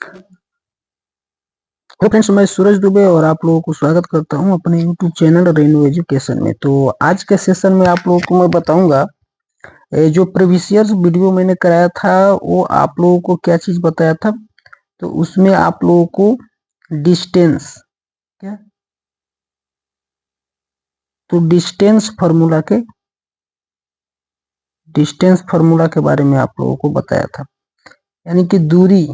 Hello friends, मैं सूरज दुबे और आप लोगों को स्वागत करता हूं अपने यूट्यूब चैनल रेनू एजुकेशन में। तो आज के सेशन में आप लोगों को मैं बताऊंगा जो प्रीवियस ईयर वीडियो मैंने कराया था वो आप लोगों को क्या चीज बताया था। तो उसमें आप लोगों को डिस्टेंस क्या तो डिस्टेंस फार्मूला के बारे में आप लोगों को बताया था, यानी कि दूरी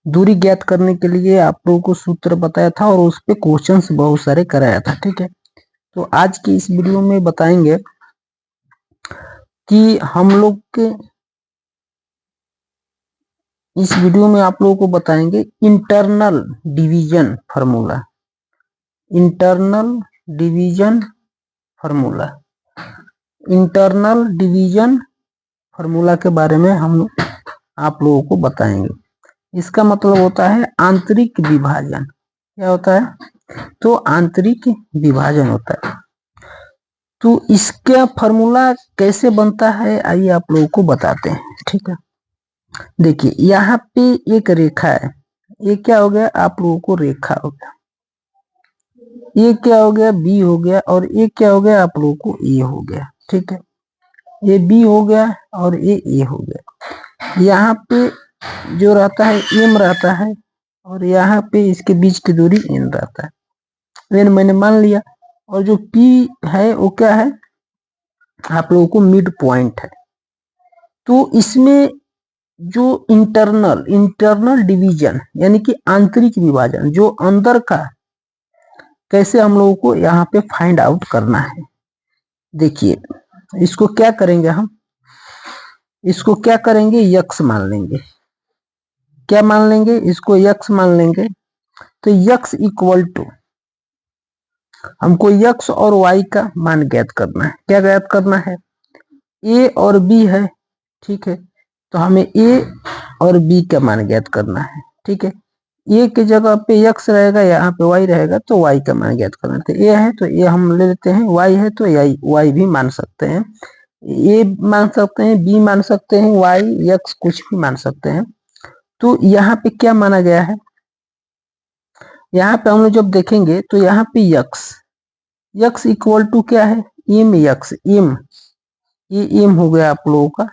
दूरी ज्ञात करने के लिए आप लोगों को सूत्र बताया था और उस पे क्वेश्चंस बहुत सारे कराया था। ठीक है, तो आज की इस वीडियो में बताएंगे कि हम लोग के इस वीडियो में आप लोगों को बताएंगे internal division formula internal division formula के बारे में हम आप लोगों को बताएंगे। इसका मतलब होता है आंतरिक विभाजन। क्या होता है? तो आंतरिक विभाजन होता है। तो इसका फार्मूला कैसे बनता है आइए आप लोगों को बताते हैं। ठीक है, देखिए यहाँ पे एक रेखा है, ये क्या हो गया आप लोगों को रेखा हो गया, ये क्या हो गया बी हो गया, और ये क्या हो गया आप लोगों को ए हो गया। ठीक है, ये बी हो गया और ये ए हो गया। यहाँ पे जो रहता है एम रहता है और यहाँ पे इसके बीच की दूरी एन रहता है, एन मैंने मान लिया। और जो पी है वो क्या है आप लोगों को मिड पॉइंट है। तो इसमें जो इंटरनल डिवीजन यानी कि आंतरिक विभाजन जो अंदर का, कैसे हम लोगों को यहाँ पे फाइंड आउट करना है। देखिए इसको क्या करेंगे हम, इसको क्या करेंगे यक्स मान लेंगे। क्या मान लेंगे? इसको यक्स मान लेंगे। तो यक्स इक्वल टू हमको यक्स और वाई का मान ज्ञात करना है। क्या ज्ञात करना है? ए और बी है। ठीक है, तो हमें ए और बी का मान ज्ञात करना है। ठीक है, ए की जगह पे यक्स रहेगा, यहाँ पे वाई रहेगा, तो वाई का मान ज्ञात करना है। तो ए है तो ए हम ले लेते हैं, वाई है तो वाई भी मान सकते हैं, ए मान सकते हैं, बी मान सकते हैं, वाई यक्स कुछ भी मान सकते हैं। तो यहाँ पे क्या माना गया है, यहाँ पे हम लोग जब देखेंगे तो यहाँ पे यक्स इक्वल टू क्या है एम यक्स एम, ये एम हो गया आप लोगों का,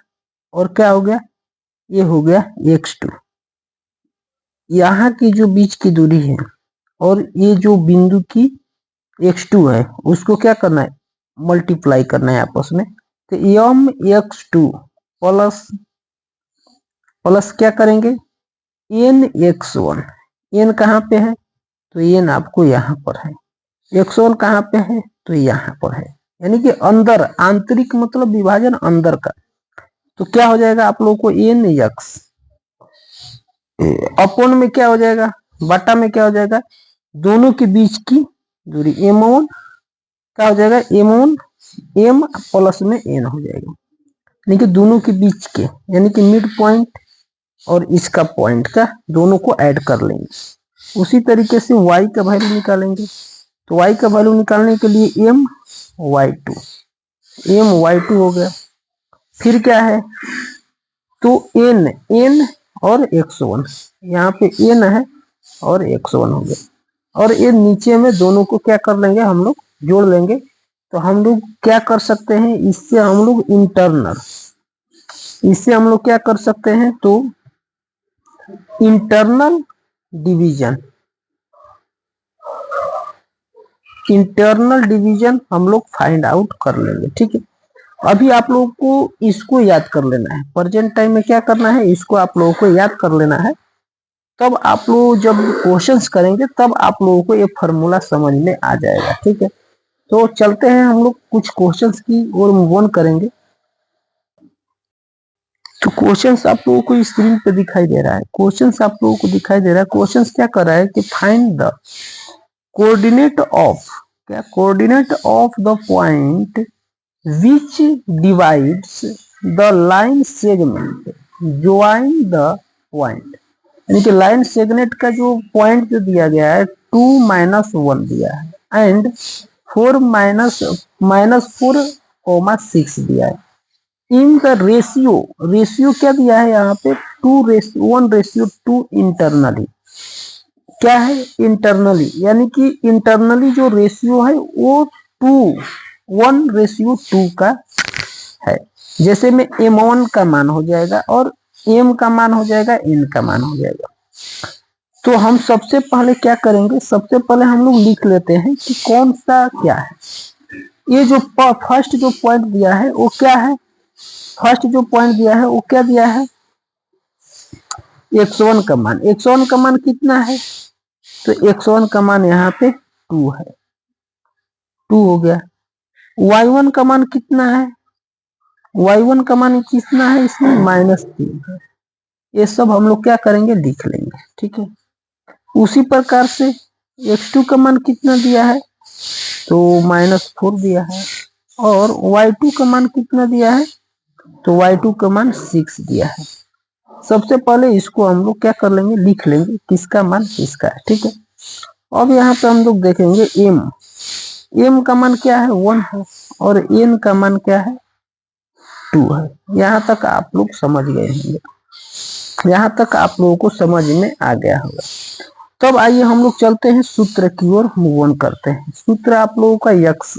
और क्या हो गया ये हो गया x2। यहाँ की जो बीच की दूरी है और ये जो बिंदु की x2 है उसको क्या करना है मल्टीप्लाई करना है आपस में। तो एम x2 प्लस प्लस क्या करेंगे एन x1। एन कहाँ पे है? तो एन आपको यहाँ पर है। x1 कहाँ पे है? तो यहाँ पर है, यानी कि अंदर, आंतरिक मतलब विभाजन अंदर का। तो क्या हो जाएगा आप लोगों को एन यक्स अपॉन में क्या हो जाएगा बटा में क्या हो जाएगा दोनों के बीच की दूरी m1 क्या हो जाएगा m1 m प्लस में n हो जाएगा, यानी कि दोनों के बीच के, यानी कि मिड पॉइंट और इसका पॉइंट का दोनों को ऐड कर लेंगे। उसी तरीके से y का वैल्यू निकालेंगे। तो y का वैल्यू निकालने के लिए m y2 हो गया। फिर क्या है तो n और x1, यहाँ पे n है और x1 हो गया, और ये नीचे में दोनों को क्या कर लेंगे हम लोग जोड़ लेंगे। तो हम लोग क्या कर सकते हैं इससे हम लोग क्या कर सकते हैं तो इंटरनल डिवीजन हम लोग फाइंड आउट कर लेंगे। ठीक है, अभी आप लोगों को इसको याद कर लेना है, प्रेजेंट टाइम में क्या करना है इसको आप लोगों को याद कर लेना है। तब आप लोग जब क्वेश्चंस करेंगे तब आप लोगों को ये फॉर्मूला समझ में आ जाएगा। ठीक है, तो चलते हैं हम लोग कुछ क्वेश्चंस की ओर मूव ऑन करेंगे। तो क्वेश्चंस आप लोगों को स्क्रीन पे दिखाई दे रहा है, क्वेश्चंस क्या कर रहा है कि find the coordinate of the point which divides the line segment join the point, यानी कि लाइन सेगमेंट का जो पॉइंट जो दिया गया है 2-1 दिया है एंड 4-4,6 दिया है। इन द रेशियो, रेशियो क्या दिया है यहाँ पे 1:2 इंटरनली, क्या है इंटरनली, यानी कि इंटरनली जो रेशियो है वो 1:2 का है। जैसे में m1 का मान हो जाएगा और m का मान हो जाएगा, n का मान हो जाएगा। तो हम सबसे पहले क्या करेंगे, सबसे पहले हम लोग लिख लेते हैं कि कौन सा क्या है। ये जो फर्स्ट जो पॉइंट दिया है वो क्या है, फर्स्ट जो पॉइंट दिया है वो क्या दिया है, x1 का मान, x1 का मान कितना है, तो x1 का मान यहाँ पे 2 है, 2 हो गया। y1 का मान कितना है, y1 का मान कितना है इसमें -3 है। ये सब हम लोग क्या करेंगे लिख लेंगे, ठीक है। उसी प्रकार से x2 का मान कितना दिया है, तो -4 दिया है, और y2 का मान कितना दिया है, तो y2 का मान 6 दिया है। सबसे पहले इसको हम लोग क्या कर लेंगे, लिख लेंगे किसका मान किसका है, ठीक है। अब यहाँ पे हम लोग देखेंगे m का मान क्या है 1 है, और n का मान क्या है 2 है। यहाँ तक आप लोग समझ गए होंगे, यहाँ तक आप लोगों को समझ में आ गया होगा। तब आइए हम लोग चलते हैं सूत्र की ओर, मूव ऑन करते हैं। सूत्र आप लोगों का यक्स,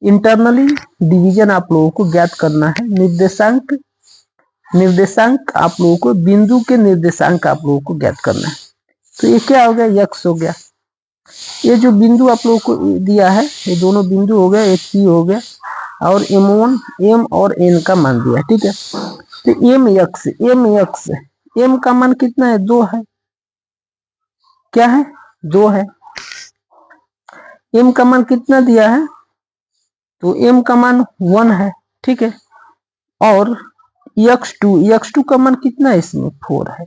इंटरनली डिवीजन आप लोगों को ज्ञात करना है, निर्देशांक आप लोगों को, बिंदु के निर्देशांक आप लोगों को ज्ञात करना है। तो ये क्या हो गया, यक्स हो गया। ये जो बिंदु आप लोगों को दिया है, ये दोनों बिंदु हो गया, एक पी हो गया, और m1 m और n का मान दिया है, ठीक है। तो m का मान कितना है, 2 है, क्या है 2 है। m का मान कितना दिया है, तो m का मान 1 है, ठीक है। और x2 का मान कितना है, इसमें 4 है।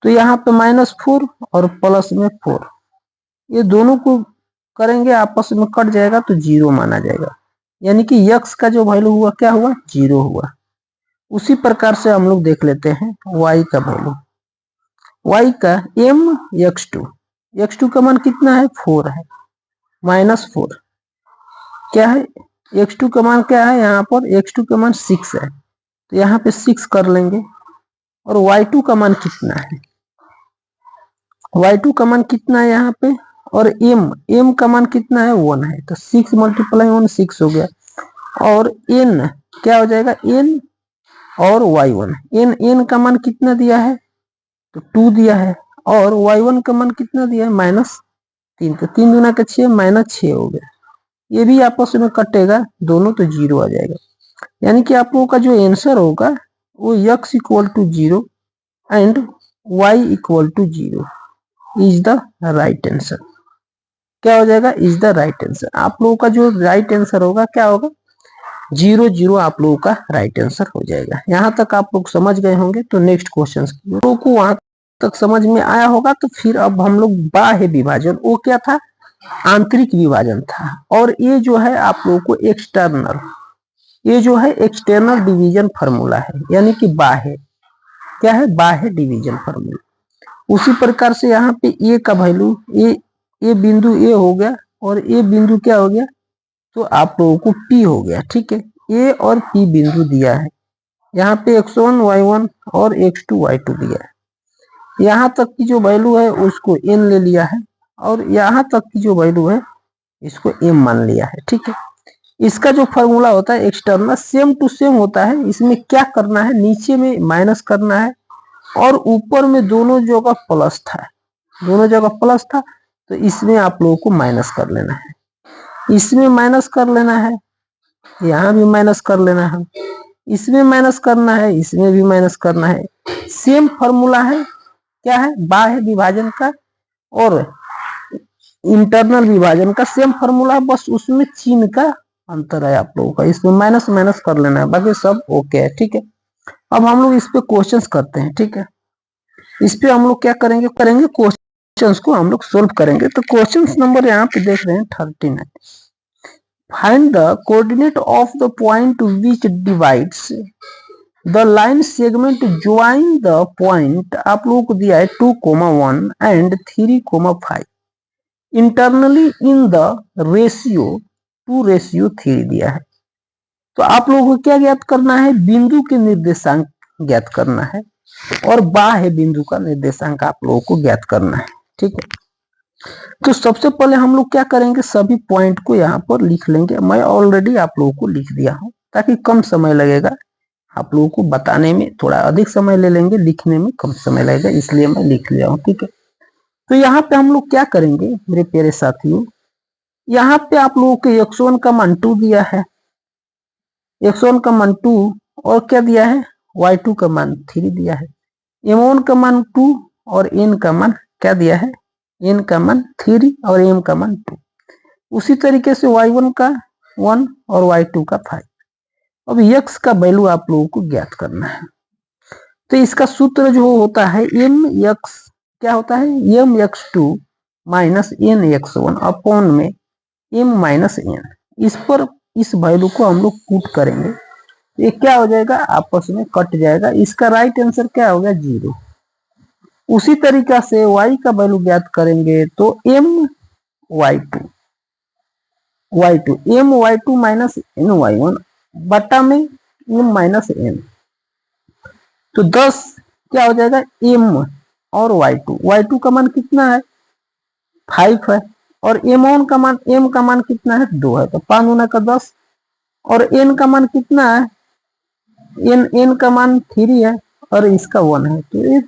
तो यहाँ पे -4 और प्लस में 4, ये दोनों को करेंगे आपस में कट जाएगा तो 0 माना जाएगा, यानी कि x का जो वैल्यू हुआ क्या हुआ, 0 हुआ। उसी प्रकार से हम लोग देख लेते हैं y का वैल्यू, y का x2 का मान कितना है, 4 है, -4 क्या है, x2 का मान क्या है, यहाँ पर x2 का मान 6 है, तो यहाँ पे 6 कर लेंगे। और y2 का मान कितना है, y2 का मान कितना है यहाँ पे, और m का मान कितना है, 1 है, तो 6 × 1 6 हो गया। और n क्या हो जाएगा, n और y1, n का मान कितना दिया है, तो 2 दिया है, और y1 का मान कितना दिया है, -3, तो 3 दूना का 6, -6 हो गया। ये भी आपस में कटेगा दोनों, तो 0 आ जाएगा। यानी कि आप लोगों का जो आंसर होगा वो x = 0 and y = 0 is the right answer. क्या हो जाएगा, इज द राइट आंसर। आप लोगों का जो राइट आंसर होगा क्या होगा, 0 0 आप लोगों का राइट आंसर हो जाएगा। यहाँ तक आप लोग समझ गए होंगे। तो नेक्स्ट क्वेश्चन को वहां तक समझ में आया होगा। तो फिर अब हम लोग बाह्य विभाजन, वो क्या था, आंतरिक विभाजन था। और ये जो है आप लोगों को एक्सटर्नल, ये जो है एक्सटर्नल डिवीजन फार्मूला है, यानी कि बाह्य, क्या है, बाह्य डिवीजन फार्मूला। उसी प्रकार से यहाँ पे ए का वैल्यू, ये बिंदु ए हो गया, और ये बिंदु क्या हो गया, तो आप लोगों को पी हो गया, ठीक है। ए और पी बिंदु दिया है, यहाँ पे x1 y1 और x2 y2 दिया है। यहाँ तक की जो वैल्यू है उसको n ले लिया है, और यहाँ तक की जो वैल्यू है इसको m मान लिया है, ठीक है। इसका जो फॉर्मूला होता है एक्सटर्नल, सेम टू सेम होता है। इसमें क्या करना है, नीचे में माइनस करना है, और ऊपर में दोनों जगह प्लस था, दोनों जगह प्लस था, तो इसमें आप लोगों को माइनस कर लेना है, इसमें माइनस कर लेना है, यहाँ भी माइनस कर लेना है, इसमें माइनस करना है, इसमें भी माइनस करना है। सेम फॉर्मूला है, क्या है, बाह्य विभाजन का और इंटरनल विभाजन का सेम फॉर्मूला है, बस उसमें चिन्ह का अंतर है आप लोगों का। इसमें माइनस माइनस कर लेना है, बाकी सब ओके है, ठीक है। अब हम लोग इस पे क्वेश्चंस करते हैं, ठीक है। इस पे हम लोग क्या करेंगे, क्वेश्चंस को हम लोग सोल्व करेंगे। तो क्वेश्चंस नंबर यहाँ पे देख रहे हैं 39। Find the coordinate of the point which divides the line segment join the point, आप लोगों को दिया है 2, 1 and 3, 5 internally in the ratio 2:3 दिया है। तो आप लोगों को क्या ज्ञात करना है, बिंदु के निर्देशांक ज्ञात करना है और बाह्य बिंदु का निर्देशांक आप लोगों को ज्ञात करना है। ठीक है, तो सबसे पहले हम लोग क्या करेंगे, सभी पॉइंट को यहाँ पर लिख लेंगे। मैं ऑलरेडी आप लोगों को लिख दिया हूँ ताकि कम समय लगेगा, आप लोगों को बताने में थोड़ा अधिक समय ले लेंगे, लिखने में कम समय लगेगा, इसलिए मैं लिख लिया हूँ। ठीक है, तो यहाँ पे हम लोग क्या करेंगे मेरे प्यारे साथियों, यहाँ पे आप लोगों को x1 का मान 2 दिया है, x1 का मान 2 और क्या दिया है, y2 का मान 3 दिया है, m1 का मान 2 और n का मान क्या दिया है, n का मान 3 और m का मान 2। उसी तरीके से y1 का 1 और y2 का 5। अब x का वैल्यू आप लोगों को ज्ञात करना है। तो इसका सूत्र जो होता है mx, क्या होता है, mx2 माइनस nx1 अपॉन में m माइनस n। इस पर इस वैल्यू को हम लोग पुट करेंगे, ये क्या हो जाएगा, आपस में कट जाएगा, इसका राइट आंसर क्या होगा, 0। उसी तरीका से y का वैल्यू ज्ञात करेंगे तो my2 my2 माइनस ny1 बटा में m माइनस n, तो 10 क्या हो जाएगा m और y2 का मान कितना है, 5 है, और m का मान कितना है, 2 है, तो 5 गुना का 10, और n का मान कितना है, n का मान 3 है और इसका 1 है, तो ये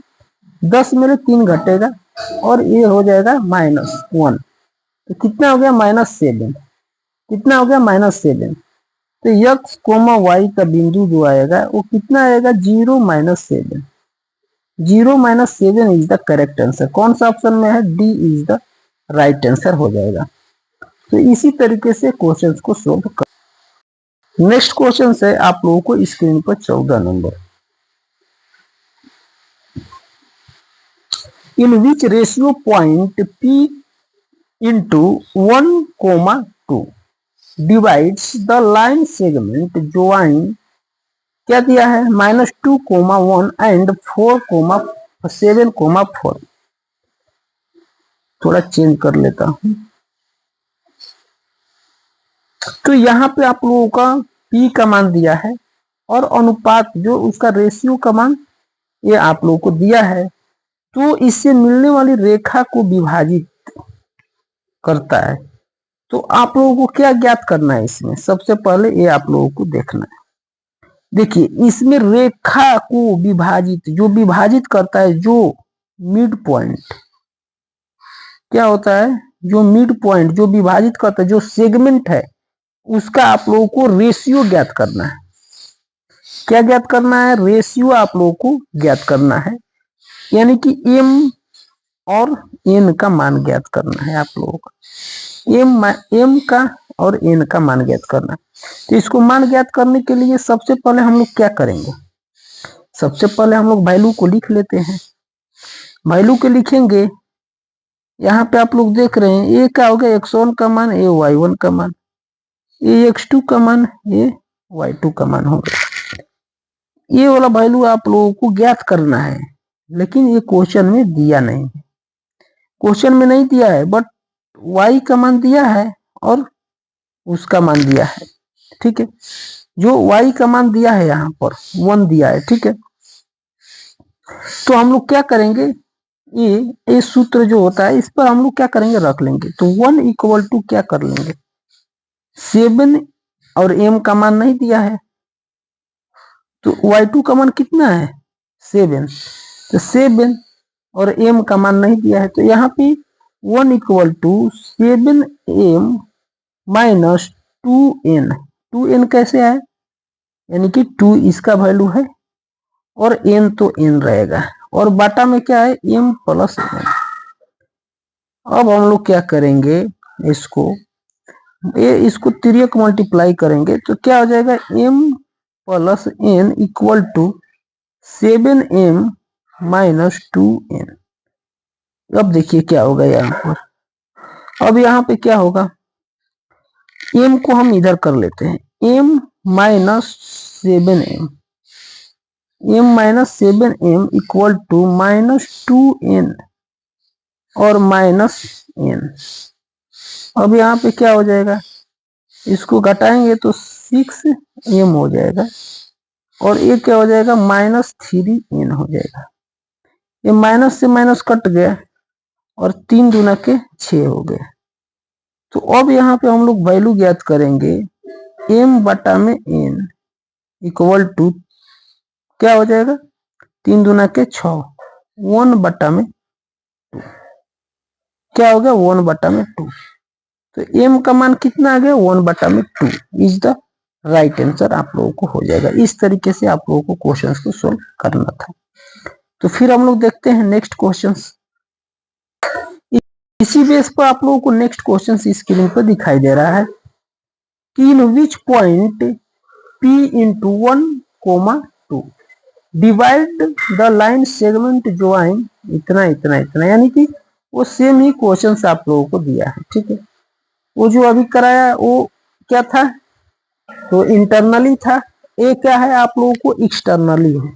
10 में 3 घटेगा और ये हो जाएगा -1, तो कितना हो गया, -7। कितना हो गया, -7। तो x, y का बिंदु जो आएगा वो कितना आएगा, 0 -7। 0 -7 इज द करेक्ट आंसर। कौन सा ऑप्शन में है, D is the right answer हो जाएगा। तो इसी तरीके से क्वेश्चन को सोल्व कर। नेक्स्ट क्वेश्चन है आप लोगों को स्क्रीन पर 14 number, in which ratio point P into 1,2 divides the line segment join, क्या दिया है, -2,1 and 4,7,4। थोड़ा चेंज कर लेता हूं, तो यहाँ पे आप लोगों का P का मान दिया है और अनुपात जो उसका रेशियो का मान ये आप लोगों को दिया है, तो इससे मिलने वाली रेखा को विभाजित करता है। तो आप लोगों को क्या ज्ञात करना है, इसमें सबसे पहले ये आप लोगों को देखना है। देखिए इसमें रेखा को विभाजित, जो विभाजित करता है, जो मिड पॉइंट क्या होता है, जो मिड पॉइंट जो विभाजित करता है, जो सेगमेंट है, उसका आप लोगों को रेशियो ज्ञात करना है। क्या ज्ञात करना है, रेशियो आप लोगों को ज्ञात करना है, यानी कि m और n का मान ज्ञात करना है आप लोगों को। m का और n का मान ज्ञात करना है। तो इसको मान ज्ञात करने के लिए सबसे पहले हम लोग क्या करेंगे, सबसे पहले हम लोग वैल्यू को लिख लेते हैं। वैल्यू के लिखेंगे, यहाँ पे आप लोग देख रहे हैं, ये क्या हो गया, x1 का मान, ये y1 का मान, ये x2 का मान, ये y2 का मान होगा। ये वाला वैल्यू आप लोगों को ज्ञात करना है, लेकिन ये क्वेश्चन में दिया नहीं है, क्वेश्चन में नहीं दिया है, बट y का मान दिया है और उसका मान दिया है। ठीक है, जो y का मान दिया है यहाँ पर 1 दिया है। ठीक है, तो हम लोग क्या करेंगे, ये सूत्र जो होता है इस पर हम लोग क्या करेंगे, रख लेंगे। तो 1 इक्वल टू क्या कर लेंगे, 7 और m का मान नहीं दिया है, तो y2 का मान कितना है, 7, तो 7 और m का मान नहीं दिया है, तो यहाँ पे 1 equal to 7m minus 2n। 2n कैसे है, यानी कि 2 इसका वैल्यू है और n तो n रहेगा, और बाटा में क्या है, m प्लस n। अब हम लोग क्या करेंगे, इसको तिर्यक मल्टीप्लाई करेंगे, तो क्या हो जाएगा, m plus n equal to 7m minus 2n। अब देखिए क्या होगा यहाँ पर, अब यहाँ पे क्या होगा, m को हम इधर कर लेते हैं, m minus 7m, m minus 7m equal to -2n और -n। अब यहाँ पे क्या हो जाएगा, इसको घटाएंगे तो 6m हो जाएगा और ये क्या हो जाएगा -3n हो जाएगा। ये माइनस से माइनस कट गया और 3 दूना के 6 हो गए। तो अब यहाँ पे हम लोग वैल्यू ज्ञात करेंगे m बटा में n इक्वल टू क्या हो जाएगा 3 दूना के 6 1 बटा में 2 क्या हो गया 1 बटा में 2। तो m का मान कितना आ गया 1 बटा में 2 इज द राइट आंसर आप लोगों को हो जाएगा। इस तरीके से आप लोगों को क्वेश्चंस को सोल्व करना था। तो फिर हम लोग देखते हैं नेक्स्ट क्वेश्चंस। इसी बेस पर आप लोगों को नेक्स्ट क्वेश्चन स्क्रीन पर दिखाई दे रहा है कि in which point p into 1, 2 divide the line segment join इतना इतना इतना, यानी कि वो सेम ही क्वेश्चन आप लोगों को दिया है। ठीक है, वो जो अभी कराया वो क्या था तो इंटरनली था, ये क्या है आप लोगों को एक्सटर्नली है।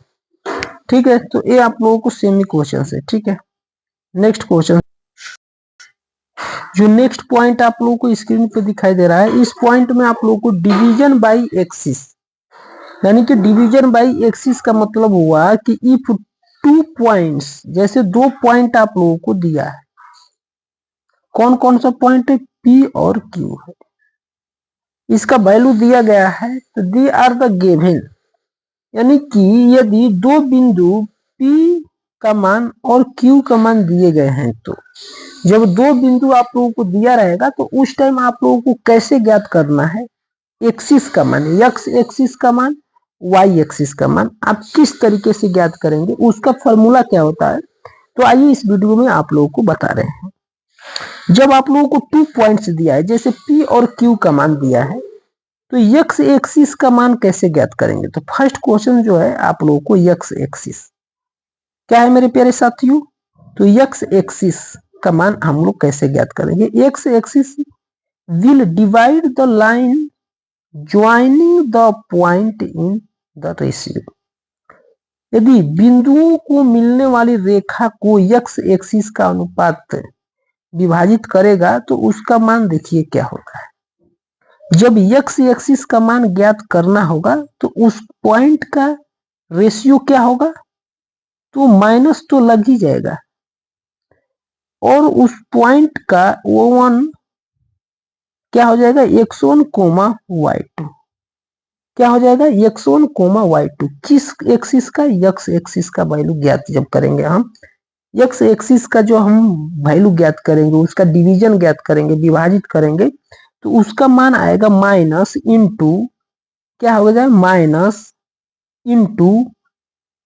ठीक है, तो ये आप लोगों को सेम ही क्वेश्चन है। ठीक है, नेक्स्ट क्वेश्चन जो नेक्स्ट पॉइंट आप लोगों को स्क्रीन पे दिखाई दे रहा है, इस पॉइंट में आप लोगों को डिवीजन बाय एक्सिस, यानी कि डिवीजन बाय एक्सिस का मतलब हुआ कि इफ 2 पॉइंट्स, जैसे 2 पॉइंट आप लोगों को दिया है, कौन कौन सा पॉइंट है P और Q है, इसका वैल्यू दिया गया है तो दे आर द गिवन, यानी कि यदि 2 बिंदु P का मान और Q का मान दिए गए हैं, तो जब 2 बिंदु आप लोगों को दिया रहेगा तो उस टाइम आप लोगों को कैसे ज्ञात करना है एक्सिस का मान, x एक्सिस का मान, y एक्सिस का मान, आप किस तरीके से ज्ञात करेंगे, उसका फॉर्मूला क्या होता है। तो आइए इस वीडियो में आप लोगों को बता रहे हैं। जब आप लोगों को 2 पॉइंट्स दिया है, जैसे P और Q का मान दिया है, तो x एक्सिस का मान कैसे ज्ञात करेंगे। तो फर्स्ट क्वेश्चन जो है आप लोगों को x एक्सिस क्या है मेरे प्यारे साथियों, तो x एक्सिस का मान हम लोग कैसे ज्ञात करेंगे। x axis will divide the line joining the point in the ratio, यदि बिंदुओं को मिलने वाली रेखा को x एक्सिस का अनुपात विभाजित करेगा तो उसका मान देखिए क्या होता है। जब x एक्सिस का मान ज्ञात करना होगा तो उस पॉइंट का रेशियो क्या होगा, तो माइनस तो लग ही जाएगा और उस पॉइंट का O1 क्या हो जाएगा x1, y2 क्या हो जाएगा x1, y2। किस एक्सिस का, x एक्सिस का वैल्यू ज्ञात जब करेंगे हम, x एक्सिस का जो हम वैल्यू ज्ञात करेंगे, उसका डिवीजन ज्ञात करेंगे, विभाजित करेंगे, तो उसका मान आएगा माइनस इंटू क्या हो जाएगा माइनस इंटू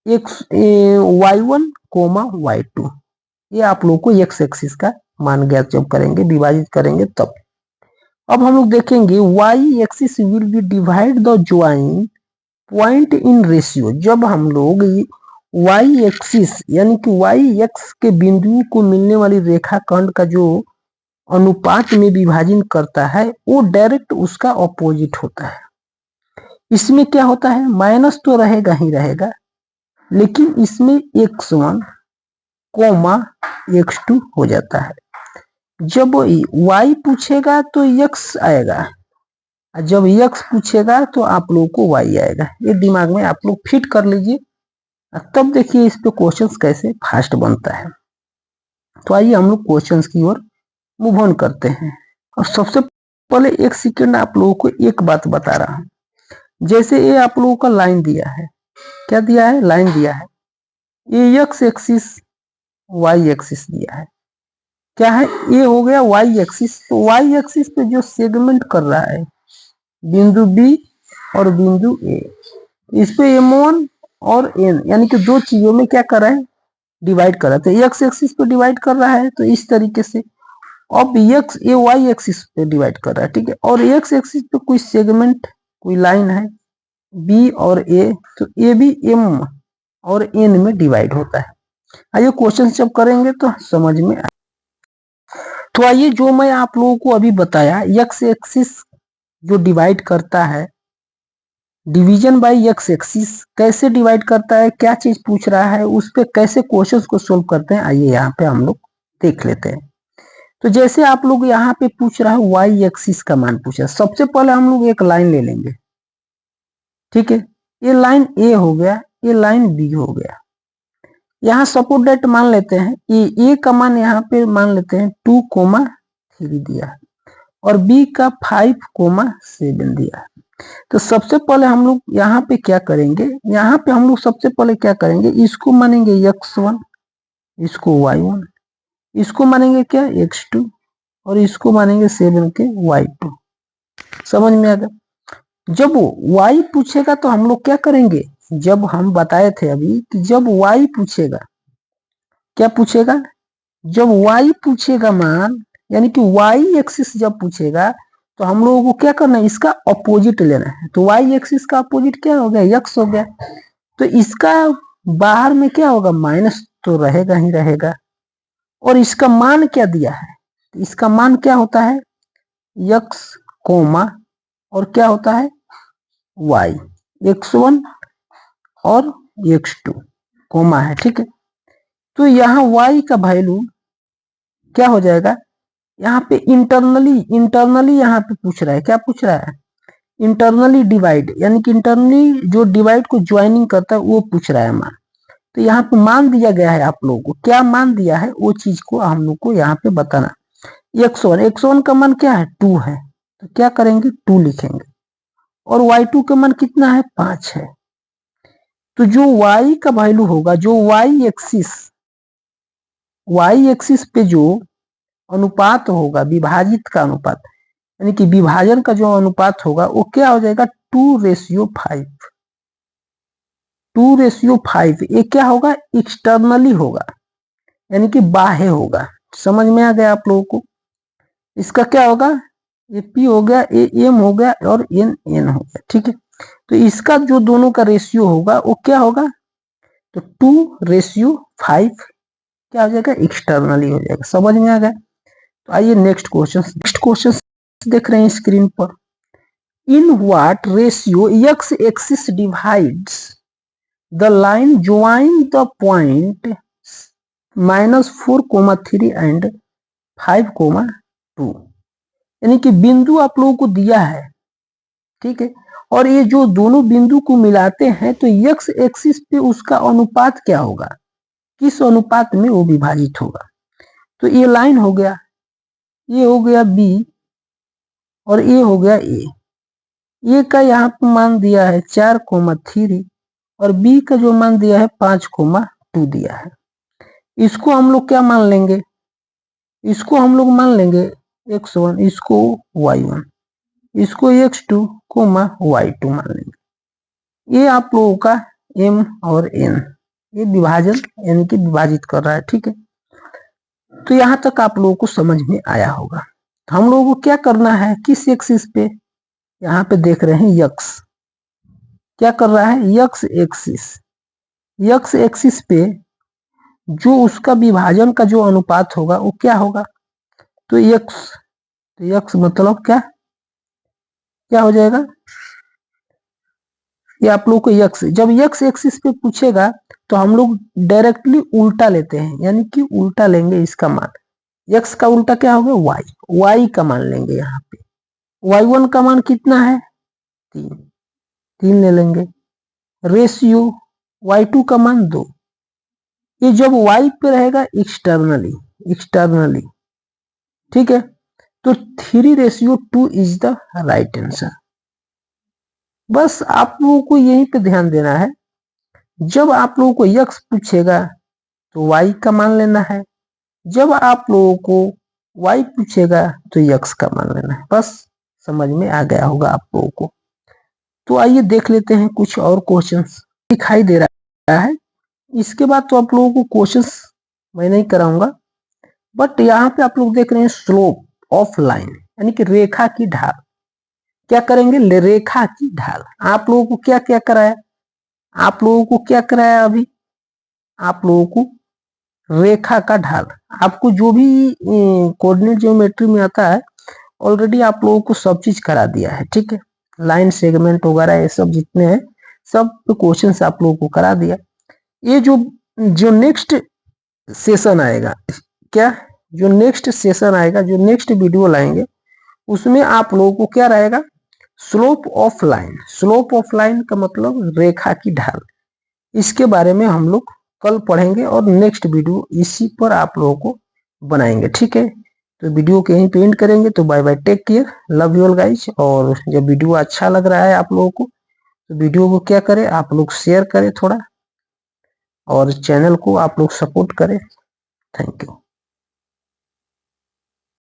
y1, y2। ये आप लोग को x एक्सिस का मान ज्ञात जब करेंगे, विभाजित करेंगे तब। अब हम लोग देखेंगे y axis will be divide the join point in ratio. जब हम लोग y एक्सिस यानी कि y x के बिंदु को मिलने वाली रेखा खंड का जो अनुपात में विभाजन करता है वो डायरेक्ट उसका ऑपोजिट होता है। इसमें क्या होता है माइनस तो रहेगा ही रहेगा, लेकिन इसमें x1, x2 हो जाता है। जब y पूछेगा तो x आएगा, जब x पूछेगा तो आप लोग को y आएगा। ये दिमाग में आप लोग फिट कर लीजिए, तब देखिए इस पे क्वेश्चंस कैसे फास्ट बनता है। तो आइए हम लोग क्वेश्चंस की ओर मूव ऑन करते हैं। और सबसे पहले एक सेकंड आप लोगों को एक बात बता रहा हूं, जैसे ये आप लोगों का लाइन दिया है, क्या दिया है लाइन दिया है, ये x एक्सिस y एक्सिस दिया है, क्या है ये हो गया y एक्सिस। तो y एक्सिस पे जो सेगमेंट कर रहा है बिंदु B और बिंदु A, इस पे m1 और n यानी कि दो चीजों में क्या कर रहा है डिवाइड कर रहा है, तो x एक्सिस पे डिवाइड कर रहा है, तो इस तरीके से। अब x ये y एक्सिस पे डिवाइड कर रहा है, ठीक है, और x एक्सिस पे कोई सेगमेंट कोई लाइन है B और A, तो A भी m और n में डिवाइड होता है। आइए क्वेश्चन जब करेंगे तो समझ में आए। तो आइए जो मैं आप लोगों को अभी बताया x एक्सिस जो डिवाइड करता है, डिवीजन बाय x एक्सिस कैसे डिवाइड करता है, क्या चीज पूछ रहा है, उस पे कैसे क्वेश्चंस को सोल्व करते हैं, आइए यहाँ पे हम लोग देख लेते हैं। तो जैसे आप लोग यहाँ पे पूछ रहा है वाई एक्सिस का मान पूछा, सबसे पहले हम लोग एक लाइन ले लेंगे, ठीक है। ये लाइन ए हो गया, ये लाइन बी हो गया। यहाँ सपोज डेट मान लेते हैं ए का मान यहाँ पे मान लेते हैं 2,3 दिया है और बी का 5,7 दिया है। तो सबसे पहले हम लोग यहाँ पे क्या करेंगे, यहाँ पे हम लोग सबसे पहले क्या करेंगे, इसको मानेंगे x1, इसको y1, इसको मानेंगे क्या x2 और इसको मानेंगे 7 के y2। समझ में आ गया। जब y पूछेगा तो हम लोग क्या करेंगे, जब हम बताए थे अभी कि जब y पूछेगा, क्या पूछेगा, जब y पूछेगा मान, यानी कि y एक्सिस जब पूछेगा तो हम लोगों को क्या करना है, इसका अपोजिट लेना है। तो y एक्सिस का अपोजिट क्या हो गया, x हो गया। तो इसका बाहर में क्या होगा, माइनस तो रहेगा ही रहेगा। और इसका मान क्या दिया है, इसका मान क्या होता है x कोमा और क्या होता है y, x1 और x2 कोमा है, ठीक है। तो यहाँ y का वैल्यू क्या हो जाएगा, यहाँ पे इंटरनली यहाँ पे पूछ रहा है, क्या पूछ रहा है, इंटरनली डिवाइड, यानी कि इंटरनली जो डिवाइड को ज्वाइनिंग करता है वो पूछ रहा है मान। तो यहाँ पे मान दिया गया है, आप लोगों को क्या मान दिया है वो चीज को हम लोग को यहाँ पे बताना। x1 का मान क्या है 2 है, तो क्या करेंगे 2 लिखेंगे और y2 का मान कितना है 5 है। तो जो y का वैल्यू होगा, जो y एक्सिस पे जो अनुपात होगा, विभाजित का अनुपात, यानी कि विभाजन का जो अनुपात होगा वो क्या हो जाएगा 2:5। 2:5 ये क्या होगा, एक्सटर्नली होगा, यानी कि बाह्य होगा। समझ में आ गया आप लोगों को। इसका क्या होगा, ये P हो गया, ये M हो गया और N हो गया, ठीक है। तो इसका जो दोनों का रेशियो होगा वो क्या होगा, तो 2:5 क्या हो जाएगा, एक्सटर्नली हो जाएगा। समझ में आ गया। तो आइए नेक्स्ट क्वेश्चन देख रहे हैं स्क्रीन पर। In what ratio x axis divides the line join the point -4,3 and 5,2, यानी कि बिंदु आप लोगों को दिया है, ठीक है। और ये जो दोनों बिंदु को मिलाते हैं तो x एक्सिस पे उसका अनुपात क्या होगा, किस अनुपात में वो विभाजित होगा। तो ये लाइन हो गया, ये हो गया b और ये हो गया a का यहाँ पे मान दिया है 4,3 और b का जो मान दिया है 5,2 दिया है। इसको हम लोग क्या मान लेंगे, इसको हम लोग मान लेंगे x1, इसको y1, इसको x2, y2 मान लेंगे। ये आप लोगों का m और n, ये विभाजन यानी कि विभाजित कर रहा है, ठीक है। तो यहां तक आप लोगों को समझ में आया होगा। हम लोगों को क्या करना है, किस एक्सिस पे, यहाँ पे देख रहे हैं x क्या कर रहा है, x एक्सिस पे जो उसका विभाजन का जो अनुपात होगा वो क्या होगा, तो x मतलब क्या हो जाएगा, ये आप लोग को जब x एक्सिस पे पूछेगा तो हम लोग डायरेक्टली उल्टा लेते हैं, यानी कि उल्टा लेंगे इसका मान। x का उल्टा क्या होगा y का मान लेंगे। यहाँ पे y1 का मान कितना है 3 ले लेंगे, रेशियो y2 का मान 2। ये जब y पे रहेगा एक्सटर्नली, ठीक है। तो 3:2 इज द राइट आंसर। बस आप लोगों को यहीं पे ध्यान देना है, जब आप लोगों को x पूछेगा तो y का मान लेना है, जब आप लोगों को y पूछेगा तो x का मान लेना है। बस समझ में आ गया होगा आप लोगों को। तो आइए देख लेते हैं कुछ और क्वेश्चंस दिखाई दे रहा है। इसके बाद तो आप लोगों को क्वेश्चंस मैं नहीं कराऊंगा, बट यहाँ पे आप लोग देख रहे हैं स्लोप ऑफ लाइन, यानी कि रेखा की ढाल। क्या करेंगे, रेखा की ढाल। आप लोगों को क्या क्या कराया, आप लोगों को क्या कराया अभी, आप लोगों को रेखा का ढाल। आपको जो भी कोऑर्डिनेट ज्योमेट्री में आता है ऑलरेडी आप लोगों को सब चीज करा दिया है, ठीक है। लाइन सेगमेंट वगैरह ये सब जितने हैं सब क्वेश्चन आप लोगों को करा दिया। ये जो नेक्स्ट सेशन आएगा, क्या जो नेक्स्ट सेशन आएगा, जो नेक्स्ट वीडियो लाएंगे, उसमें आप लोगों को क्या रहेगा, slope of line. Slope of line का मतलब रेखा की ढाल, इसके बारे में हम लोग कल पढ़ेंगे और नेक्स्ट वीडियो इसी पर आप लोगों को बनाएंगे। ठीक है, तो वीडियो को यहीं पे एंड करेंगे। तो bye bye, take care, love you all guys. और जब वीडियो अच्छा लग रहा है आप लोगों को, तो वीडियो को क्या करें, आप लोग शेयर करें थोड़ा, और चैनल को आप लोग सपोर्ट करें। Thank you.